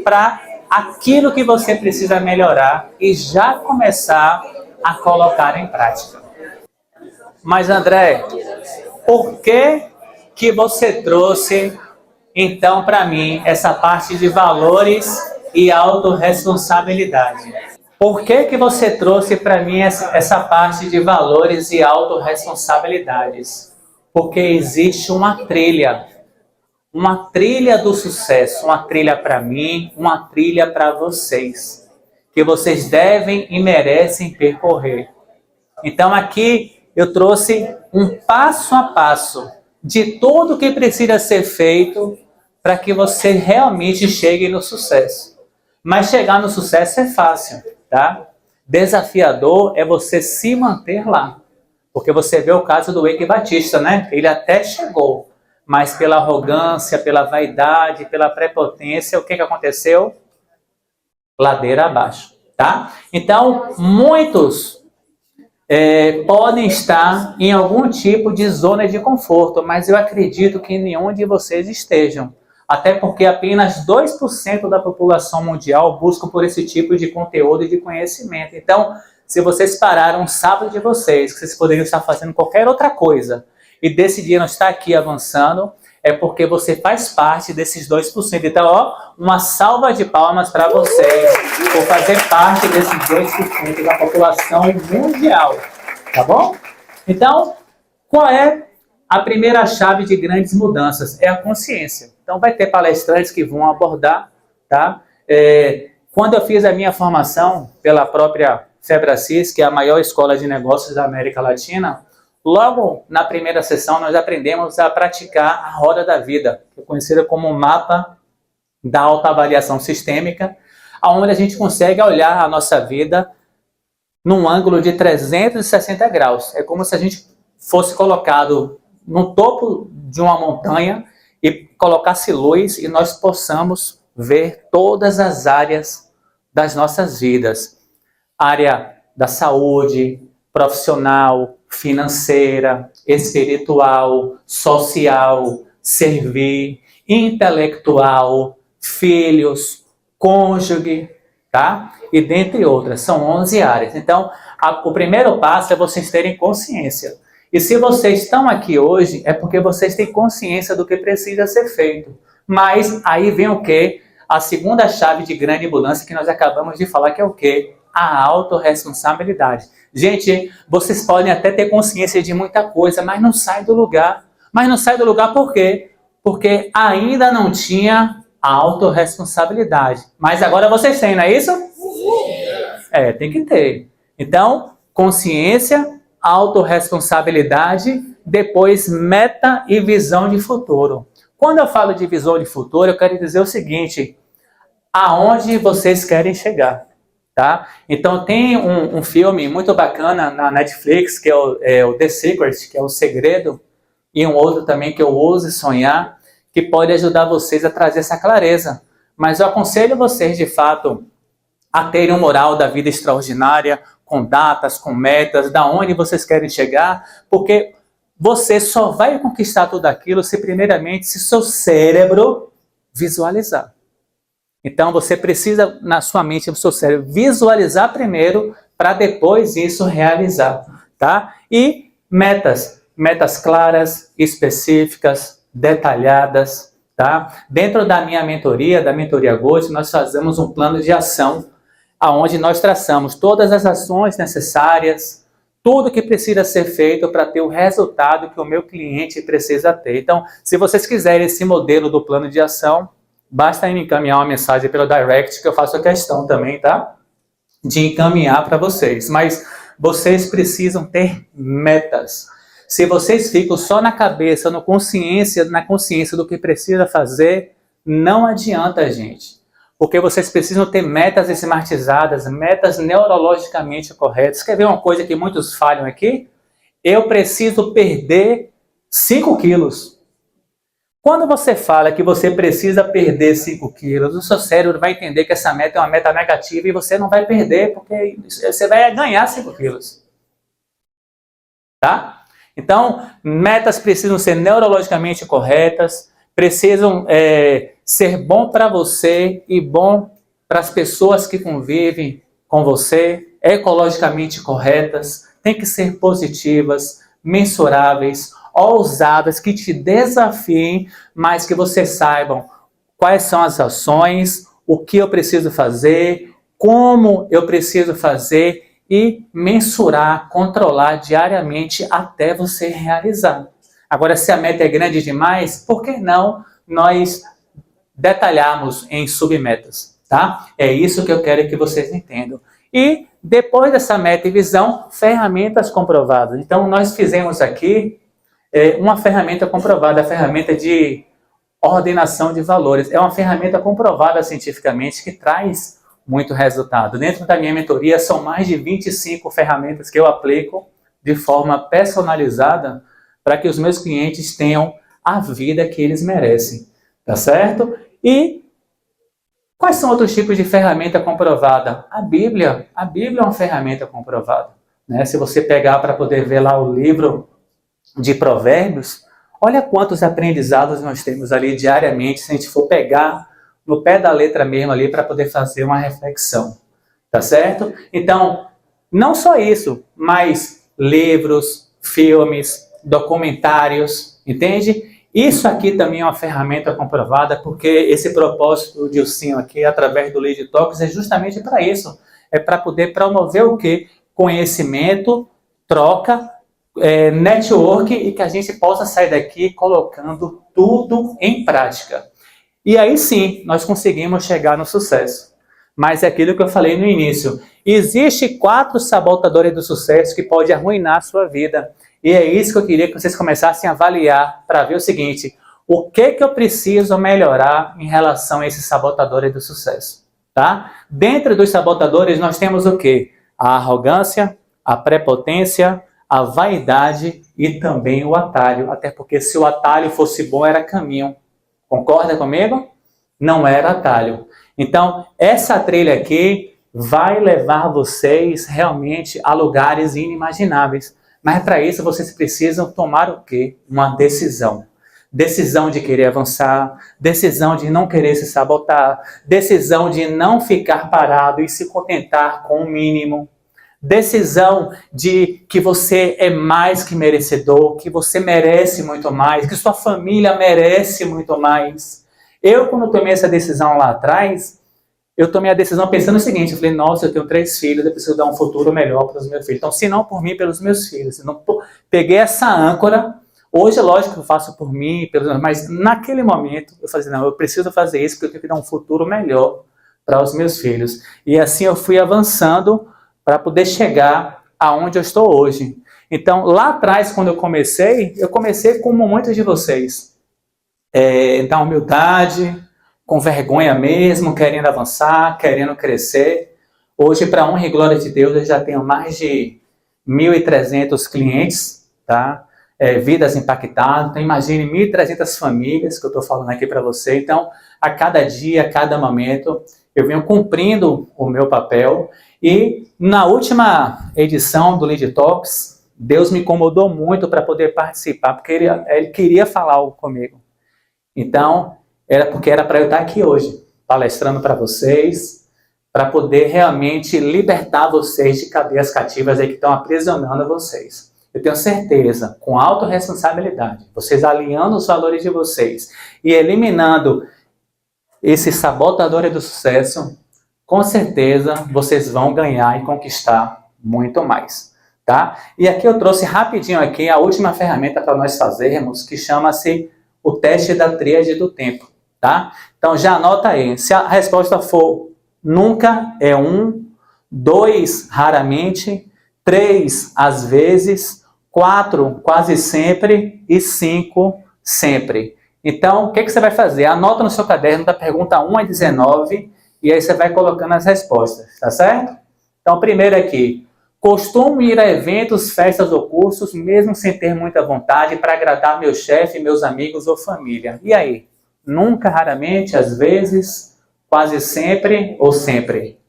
para aquilo que você precisa melhorar e já começar a colocar em prática. Mas André, por que você trouxe então para mim essa parte de valores e autorresponsabilidade? Por que você trouxe para mim essa parte de valores e autorresponsabilidades? Porque existe uma trilha do sucesso, uma trilha para mim, uma trilha para vocês, que vocês devem e merecem percorrer. Então aqui eu trouxe um passo a passo de tudo que precisa ser feito para que você realmente chegue no sucesso. Mas chegar no sucesso é fácil, tá? Desafiador é você se manter lá. Porque você vê o caso do Eike Batista, né? Ele até chegou, mas pela arrogância, pela vaidade, pela prepotência, o que aconteceu? Ladeira abaixo, tá? Então, muitos podem estar em algum tipo de zona de conforto, mas eu acredito que nenhum de vocês estejam. Até porque apenas 2% da população mundial busca por esse tipo de conteúdo e de conhecimento. Então, se vocês pararam um sábado de vocês, que vocês poderiam estar fazendo qualquer outra coisa, e decidiram estar aqui avançando, é porque você faz parte desses 2%. Então, ó, uma salva de palmas para vocês por fazer parte desses 2% da população mundial, tá bom? Então, qual é a primeira chave de grandes mudanças? É a consciência. Então, vai ter palestrantes que vão abordar, tá? Quando eu fiz a minha formação pela própria Febracis, que é a maior escola de negócios da América Latina, logo na primeira sessão nós aprendemos a praticar a roda da vida, que é conhecida como o mapa da autoavaliação sistêmica, onde a gente consegue olhar a nossa vida num ângulo de 360 graus. É como se a gente fosse colocado no topo de uma montanha e colocasse luz e nós possamos ver todas as áreas das nossas vidas. Área da saúde, profissional, financeira, espiritual, social, servir, intelectual, filhos, cônjuge, tá? E dentre outras, são 11 áreas. Então, o primeiro passo é vocês terem consciência. E se vocês estão aqui hoje, é porque vocês têm consciência do que precisa ser feito. Mas aí vem o quê? A segunda chave de grande mudança que nós acabamos de falar, que é o quê? A autorresponsabilidade. Gente, vocês podem até ter consciência de muita coisa, mas não sai do lugar. Mas não sai do lugar por quê? porque ainda não tinha autorresponsabilidade. Mas agora vocês têm, não é isso? Tem que ter. Então, consciência, autorresponsabilidade, depois meta e visão de futuro. Quando eu falo de visão de futuro, eu quero dizer o seguinte: aonde vocês querem chegar, tá? Então tem um filme muito bacana na Netflix, que é o The Secret, que é o segredo, e um outro também que é o Ouse Sonhar, que pode ajudar vocês a trazer essa clareza. Mas eu aconselho vocês, de fato, a terem um moral da vida extraordinária, com datas, com metas, da onde vocês querem chegar, porque você só vai conquistar tudo aquilo se primeiramente se seu cérebro visualizar. Então você precisa, na sua mente, no seu cérebro, visualizar primeiro para depois isso realizar, tá? E metas claras, específicas, detalhadas, tá? Dentro da minha mentoria, da Mentoria Gold, nós fazemos um plano de ação aonde nós traçamos todas as ações necessárias, tudo que precisa ser feito para ter o resultado que o meu cliente precisa ter. Então, se vocês quiserem esse modelo do plano de ação, basta me encaminhar uma mensagem pelo direct, que eu faço a questão também, tá? De encaminhar para vocês. Mas vocês precisam ter metas. Se vocês ficam só na cabeça, na consciência do que precisa fazer, não adianta, gente. Porque vocês precisam ter metas esmartizadas, metas neurologicamente corretas. Quer ver uma coisa que muitos falham aqui? Eu preciso perder 5 quilos. Quando você fala que você precisa perder 5 quilos, o seu cérebro vai entender que essa meta é uma meta negativa e você não vai perder, porque você vai ganhar 5 quilos. Tá? Então, metas precisam ser neurologicamente corretas, precisam ser bom para você e bom para as pessoas que convivem com você, ecologicamente corretas, tem que ser positivas, mensuráveis, ousadas, que te desafiem, mas que vocês saibam quais são as ações, o que eu preciso fazer, como eu preciso fazer e mensurar, controlar diariamente até você realizar. Agora, se a meta é grande demais, por que não nós detalharmos em submetas, tá? É isso que eu quero que vocês entendam. E depois dessa meta e visão, ferramentas comprovadas. Então, nós fizemos aqui uma ferramenta comprovada, a ferramenta de ordenação de valores. É uma ferramenta comprovada cientificamente que traz muito resultado. Dentro da minha mentoria, são mais de 25 ferramentas que eu aplico de forma personalizada para que os meus clientes tenham a vida que eles merecem, tá certo? E quais são outros tipos de ferramenta comprovada? A Bíblia é uma ferramenta comprovada, né? Se você pegar para poder ver lá o livro de Provérbios, olha quantos aprendizados nós temos ali diariamente, se a gente for pegar no pé da letra mesmo ali para poder fazer uma reflexão, tá certo? Então, não só isso, mas livros, filmes, documentários, entende? Isso aqui também é uma ferramenta comprovada, porque esse propósito do Dilcinho aqui, através do Lead Talks, é justamente para isso. É para poder promover o quê? Conhecimento, troca, network, e que a gente possa sair daqui colocando tudo em prática. E aí sim, nós conseguimos chegar no sucesso. Mas é aquilo que eu falei no início. Existem 4 sabotadores do sucesso que podem arruinar a sua vida. E é isso que eu queria que vocês começassem a avaliar para ver o seguinte: o que eu preciso melhorar em relação a esses sabotadores do sucesso, tá? Dentro dos sabotadores nós temos o quê? A arrogância, a prepotência, a vaidade e também o atalho. Até porque se o atalho fosse bom, era caminho. Concorda comigo? Não era atalho. Então, essa trilha aqui vai levar vocês realmente a lugares inimagináveis. Mas para isso vocês precisam tomar o quê? Uma decisão. Decisão de querer avançar, decisão de não querer se sabotar, decisão de não ficar parado e se contentar com o mínimo, decisão de que você é mais que merecedor, que você merece muito mais, que sua família merece muito mais. Eu, quando tomei essa decisão lá atrás, eu tomei a decisão pensando o seguinte: eu falei, nossa, eu tenho 3 filhos, eu preciso dar um futuro melhor para os meus filhos. Então, se não por mim, pelos meus filhos. Então, peguei essa âncora, Hoje, lógico que eu faço por mim, mas naquele momento eu falei, não, eu preciso fazer isso porque eu tenho que dar um futuro melhor para os meus filhos. E assim eu fui avançando para poder chegar aonde eu estou hoje. Então, lá atrás, quando eu comecei como muitos de vocês. Da humildade, com vergonha mesmo, querendo avançar, querendo crescer. Hoje, para honra e glória de Deus, eu já tenho mais de 1.300 clientes, tá? Vidas impactadas. Então, imagine 1.300 famílias que eu estou falando aqui para você. Então, a cada dia, a cada momento, eu venho cumprindo o meu papel. E na última edição do Lead Talks, Deus me incomodou muito para poder participar, porque ele queria falar algo comigo. Então, era para eu estar aqui hoje, palestrando para vocês, para poder realmente libertar vocês de cadeias cativas aí que estão aprisionando vocês. Eu tenho certeza, com autorresponsabilidade, vocês alinhando os valores de vocês e eliminando esse sabotador do sucesso, com certeza vocês vão ganhar e conquistar muito mais, tá? E aqui eu trouxe rapidinho aqui a última ferramenta para nós fazermos, que chama-se o teste da tríade do tempo, tá? Então já anota aí, se a resposta for nunca, é 1, 2, raramente, 3, às vezes, 4, quase sempre e 5, sempre. Então, o que você vai fazer? Anota no seu caderno da pergunta 1 a 19 e aí você vai colocando as respostas, tá certo? Então, primeiro aqui, costumo ir a eventos, festas ou cursos, mesmo sem ter muita vontade, para agradar meu chefe, meus amigos ou família. E aí? Nunca, raramente, às vezes, quase sempre ou sempre?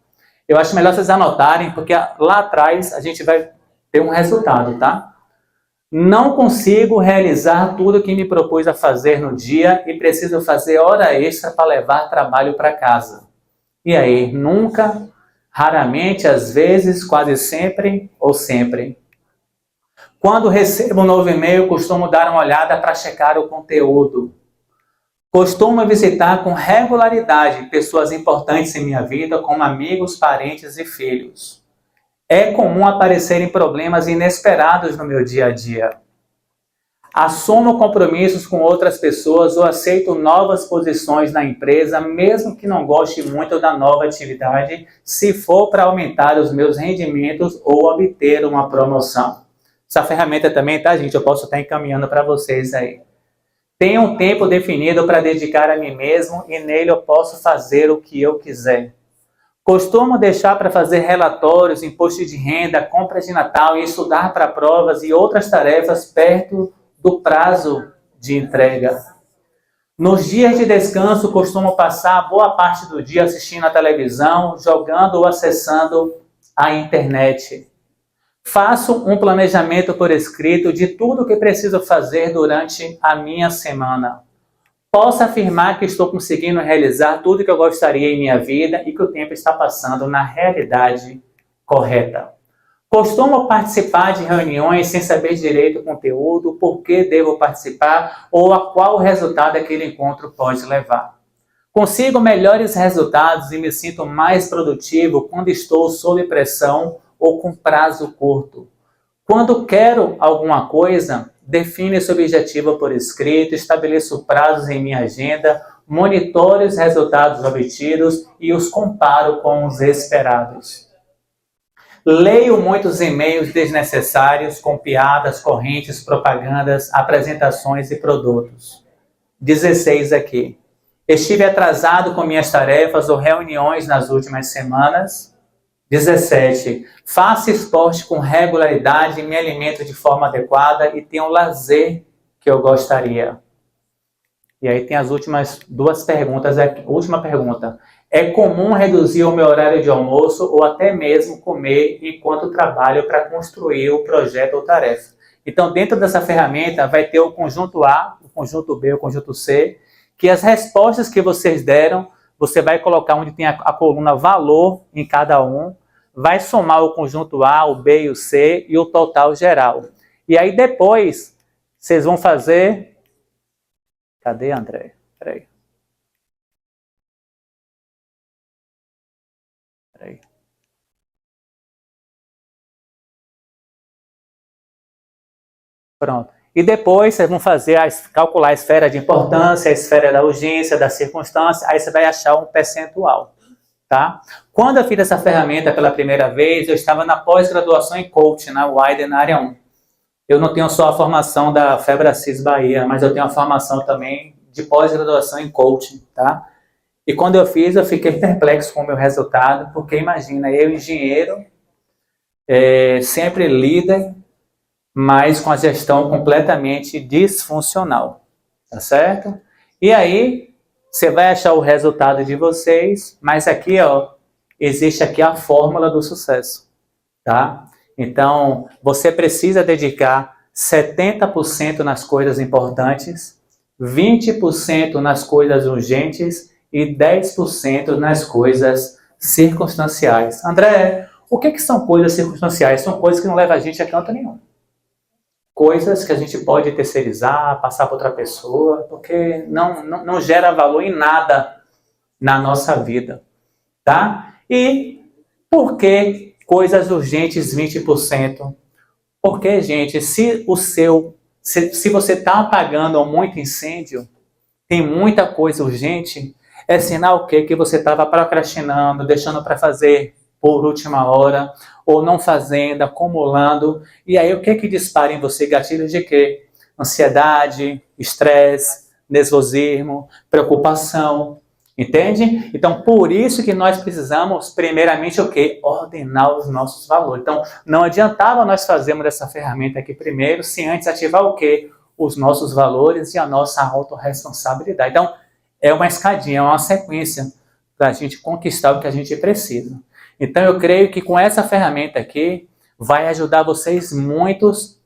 Eu acho melhor vocês anotarem, porque lá atrás a gente vai ter um resultado, tá? Não consigo realizar tudo o que me propus a fazer no dia e preciso fazer hora extra para levar trabalho para casa. E aí? Nunca, raramente, às vezes, quase sempre ou sempre? Quando recebo um novo e-mail, costumo dar uma olhada para checar o conteúdo. Costumo visitar com regularidade pessoas importantes em minha vida, como amigos, parentes e filhos. É comum aparecerem problemas inesperados no meu dia a dia. Assumo compromissos com outras pessoas ou aceito novas posições na empresa, mesmo que não goste muito da nova atividade, se for para aumentar os meus rendimentos ou obter uma promoção. Essa ferramenta também, tá, gente? Eu posso estar encaminhando para vocês aí. Tenho um tempo definido para dedicar a mim mesmo e nele eu posso fazer o que eu quiser. Costumo deixar para fazer relatórios, imposto de renda, compras de Natal e estudar para provas e outras tarefas perto do prazo de entrega. Nos dias de descanso, costumo passar boa parte do dia assistindo a televisão, jogando ou acessando a internet. Faço um planejamento por escrito de tudo o que preciso fazer durante a minha semana. Posso afirmar que estou conseguindo realizar tudo o que eu gostaria em minha vida e que o tempo está passando na realidade correta. Costumo participar de reuniões sem saber direito o conteúdo, por que devo participar ou a qual resultado aquele encontro pode levar. Consigo melhores resultados e me sinto mais produtivo quando estou sob pressão ou com prazo curto. Quando quero alguma coisa, defino esse objetivo por escrito, estabeleço prazos em minha agenda, monitoro os resultados obtidos e os comparo com os esperados. Leio muitos e-mails desnecessários com piadas, correntes, propagandas, apresentações e produtos. 16 aqui. Estive atrasado com minhas tarefas ou reuniões nas últimas semanas. 17. Faço esporte com regularidade, me alimento de forma adequada e tenho o lazer que eu gostaria. E aí tem as últimas duas perguntas. Última pergunta. É comum reduzir o meu horário de almoço ou até mesmo comer enquanto trabalho para construir o projeto ou tarefa. Então, dentro dessa ferramenta vai ter o conjunto A, o conjunto B, o conjunto C, que as respostas que vocês deram, você vai colocar onde tem a coluna valor em cada um, vai somar o conjunto A, o B e o C e o total geral. E aí depois, vocês vão fazer... Cadê, André? Peraí. Pronto. E depois vocês vão fazer, calcular a esfera de importância, a esfera da urgência, da circunstância, aí você vai achar um percentual, tá? Quando eu fiz essa ferramenta pela primeira vez, eu estava na pós-graduação em coaching, na Wider, na área 1. Eu não tenho só a formação da Febracis Bahia, mas eu tenho a formação também de pós-graduação em coaching, tá? E quando eu fiz, eu fiquei perplexo com o meu resultado, porque imagina, eu engenheiro, sempre líder, mas com a gestão completamente disfuncional, tá certo? E aí, você vai achar o resultado de vocês, mas aqui, ó, existe aqui a fórmula do sucesso, tá? Então, você precisa dedicar 70% nas coisas importantes, 20% nas coisas urgentes e 10% nas coisas circunstanciais. André, o que são coisas circunstanciais? São coisas que não levam a gente a canto nenhum. Coisas que a gente pode terceirizar, passar para outra pessoa, porque não gera valor em nada na nossa vida, tá? E por que coisas urgentes 20%? Porque, gente, se você está apagando muito incêndio, tem muita coisa urgente, é sinal o quê? Que você estava procrastinando, deixando para fazer por última hora, ou não fazendo, acumulando. E aí o que dispara em você? Gatilhos de quê? Ansiedade, estresse, nervosismo, preocupação. Entende? Então, por isso que nós precisamos, primeiramente, o quê? Ordenar os nossos valores. Então, não adiantava nós fazermos essa ferramenta aqui primeiro, sem antes ativar o quê? Os nossos valores e a nossa autorresponsabilidade. Então, é uma escadinha, é uma sequência para a gente conquistar o que a gente precisa. Então, eu creio que com essa ferramenta aqui, vai ajudar vocês muitos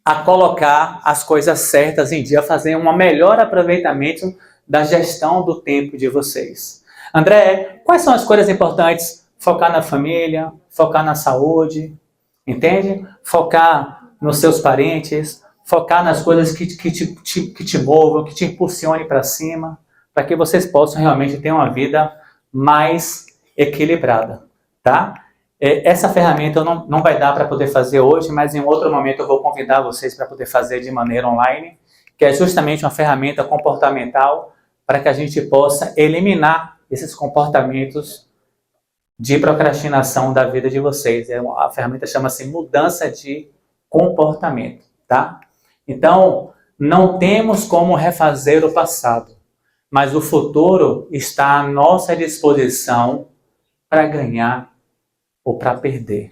a colocar as coisas certas em dia, a fazer um melhor aproveitamento da gestão do tempo de vocês. André, quais são as coisas importantes? Focar na família, focar na saúde, entende? Focar nos seus parentes, focar nas coisas que te movam, que te impulsionem para cima, para que vocês possam realmente ter uma vida mais equilibrada, tá? Essa ferramenta não vai dar para poder fazer hoje, mas em outro momento eu vou convidar vocês para poder fazer de maneira online, que é justamente uma ferramenta comportamental para que a gente possa eliminar esses comportamentos de procrastinação da vida de vocês. A ferramenta chama-se mudança de comportamento, tá? Então, não temos como refazer o passado, mas o futuro está à nossa disposição para ganhar ou para perder.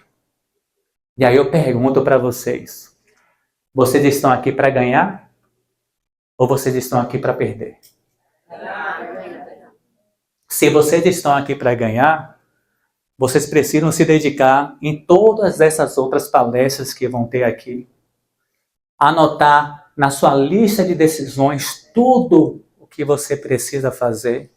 E aí eu pergunto para vocês, vocês estão aqui para ganhar ou vocês estão aqui para perder? Se vocês estão aqui para ganhar, vocês precisam se dedicar em todas essas outras palestras que vão ter aqui. Anotar na sua lista de decisões tudo o que você precisa fazer.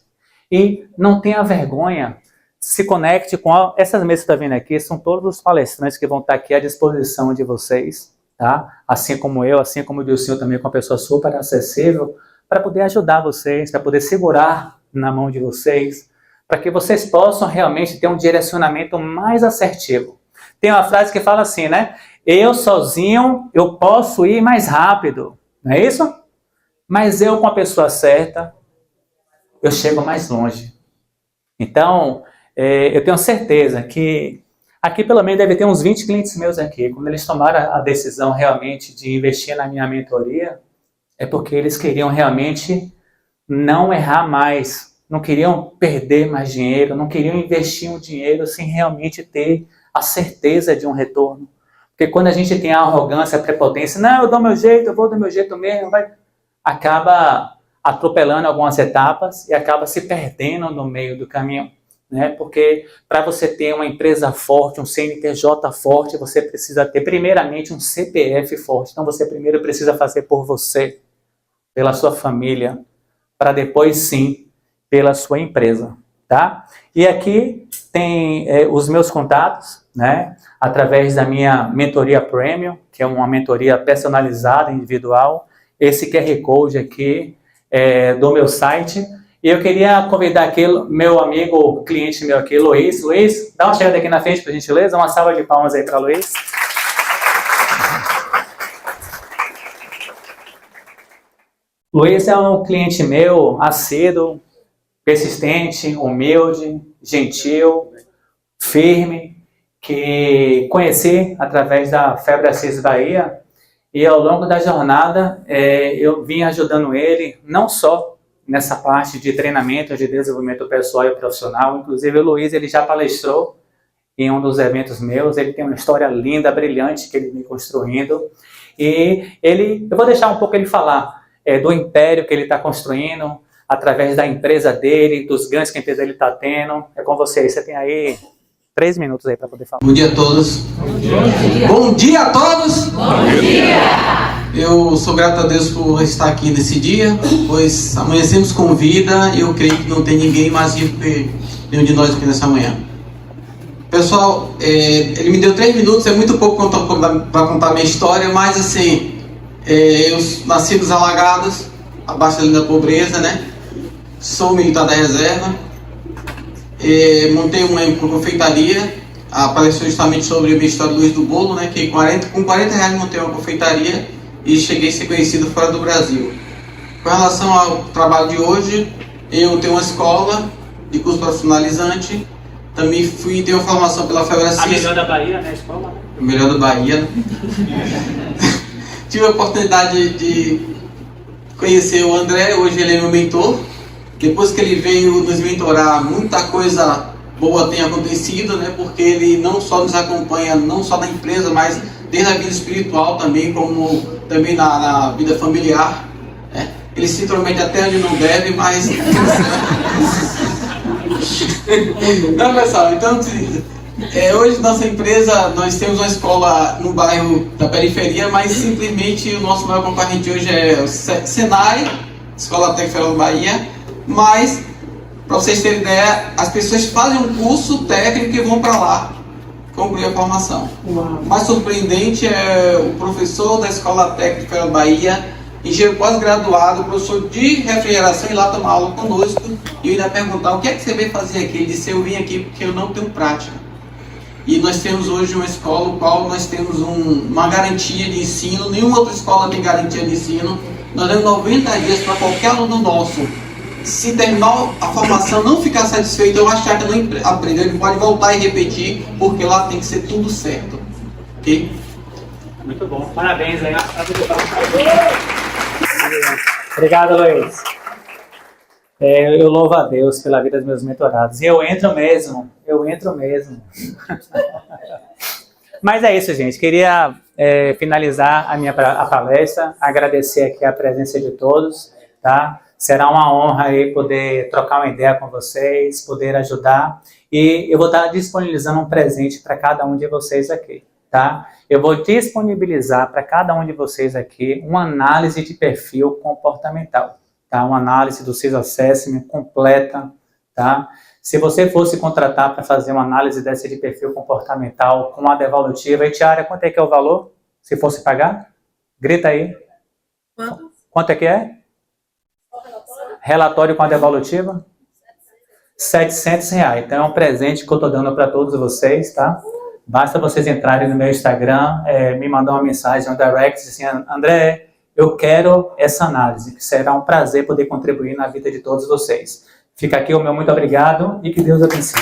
E não tenha vergonha, se conecte com essas mesas que estão vendo aqui, são todos os palestrantes que vão estar aqui à disposição de vocês, tá? Assim como eu, assim como o Dilcinho também, com uma pessoa super acessível, para poder ajudar vocês, para poder segurar na mão de vocês, para que vocês possam realmente ter um direcionamento mais assertivo. Tem uma frase que fala assim, né? Eu sozinho, eu posso ir mais rápido, não é isso? Mas eu com a pessoa certa, eu chego mais longe. Então, eu tenho certeza que aqui pelo menos deve ter uns 20 clientes meus aqui. Quando eles tomaram a decisão realmente de investir na minha mentoria, é porque eles queriam realmente não errar mais, não queriam perder mais dinheiro, não queriam investir um dinheiro sem realmente ter a certeza de um retorno. Porque quando a gente tem a arrogância, a prepotência, não, eu dou meu jeito, eu vou do meu jeito mesmo, acaba atropelando algumas etapas e acaba se perdendo no meio do caminho. Né? Porque para você ter uma empresa forte, um CNPJ forte, você precisa ter primeiramente um CPF forte. Então você primeiro precisa fazer por você, pela sua família, para depois sim, pela sua empresa, tá? E aqui tem os meus contatos, né? Através da minha mentoria Premium, que é uma mentoria personalizada, individual. Esse QR Code aqui do meu site. E eu queria convidar aqui meu amigo, cliente meu aqui, Luiz. Luiz, dá uma chegada aqui na frente, por gentileza. Uma salva de palmas aí para Luiz. Luiz é um cliente meu, assíduo, persistente, humilde, gentil, firme, que conheci através da Febre Assis Bahia, e ao longo da jornada eu vim ajudando ele, não só nessa parte de treinamento, de desenvolvimento pessoal e profissional. Inclusive o Luiz, ele já palestrou em um dos eventos meus, ele tem uma história linda, brilhante que ele vem construindo, e eu vou deixar um pouco ele falar do império que ele está construindo, através da empresa dele, dos ganhos que a empresa dele está tendo. É com você tem aí 3 minutos aí para poder falar. Bom dia a todos. Bom dia. Bom dia a todos. Bom dia. Eu sou grato a Deus por estar aqui nesse dia, pois amanhecemos com vida e eu creio que não tem ninguém mais rico que nenhum de nós aqui nessa manhã. Pessoal, ele me deu 3 minutos, é muito pouco para contar a minha história, mas assim, eu nasci nos Alagados, abaixo da linha da pobreza, né? Sou militar da reserva, montei uma confeitaria, apareceu justamente sobre a minha história do Luiz do Bolo, né? Que com 40 reais montei uma confeitaria e cheguei a ser conhecido fora do Brasil. Com relação ao trabalho de hoje, eu tenho uma escola de curso profissionalizante. Também dei uma formação pela Febre Assis. A melhor da Bahia, né? A escola? A melhor da Bahia. Tive a oportunidade de conhecer o André, hoje ele é meu mentor. Depois que ele veio nos mentorar, muita coisa boa tem acontecido, né? Porque ele não só nos acompanha, não só na empresa, mas desde a vida espiritual também, como também na vida familiar. Né? Ele se intromete até onde não deve, mas... Não, pessoal, então hoje nossa empresa, nós temos uma escola no bairro da periferia, mas simplesmente o nosso maior concorrente hoje é o Senai, Escola Técnica Federal da Bahia, mas, para vocês terem ideia, as pessoas fazem um curso técnico e vão para lá concluir a formação. O mais surpreendente é o professor da Escola Técnica Federal da Bahia, engenheiro pós-graduado, professor de refrigeração, e lá tomar aula conosco, e eu ainda perguntar: o que é que você veio fazer aqui? Ele disse: eu vim aqui porque eu não tenho prática. E nós temos hoje uma escola no qual nós temos uma garantia de ensino, nenhuma outra escola tem garantia de ensino. Nós damos 90 dias para qualquer aluno nosso. Se terminar a formação não ficar satisfeito, eu achar que não aprendeu, ele pode voltar e repetir, porque lá tem que ser tudo certo. Ok? Muito bom, parabéns aí. Obrigado, Luiz. Eu louvo a Deus pela vida dos meus mentorados. E eu entro mesmo. Mas é isso, gente. Queria finalizar a palestra, agradecer aqui a presença de todos, tá? Será uma honra aí poder trocar uma ideia com vocês, poder ajudar. E eu vou estar disponibilizando um presente para cada um de vocês aqui, tá? Eu vou disponibilizar para cada um de vocês aqui uma análise de perfil comportamental, tá? Uma análise do CIS Assessment completa, tá? Se você fosse contratar para fazer uma análise dessa de perfil comportamental com a devolutiva, e Tiara, quanto é que é o valor? Se fosse pagar? Grita aí. Quanto é que é? Relatório com a devolutiva? R$700. Então é um presente que eu estou dando para todos vocês, tá? Basta vocês entrarem no meu Instagram, me mandar uma mensagem, um direct, assim: André, eu quero essa análise, que será um prazer poder contribuir na vida de todos vocês. Fica aqui o meu muito obrigado e que Deus abençoe.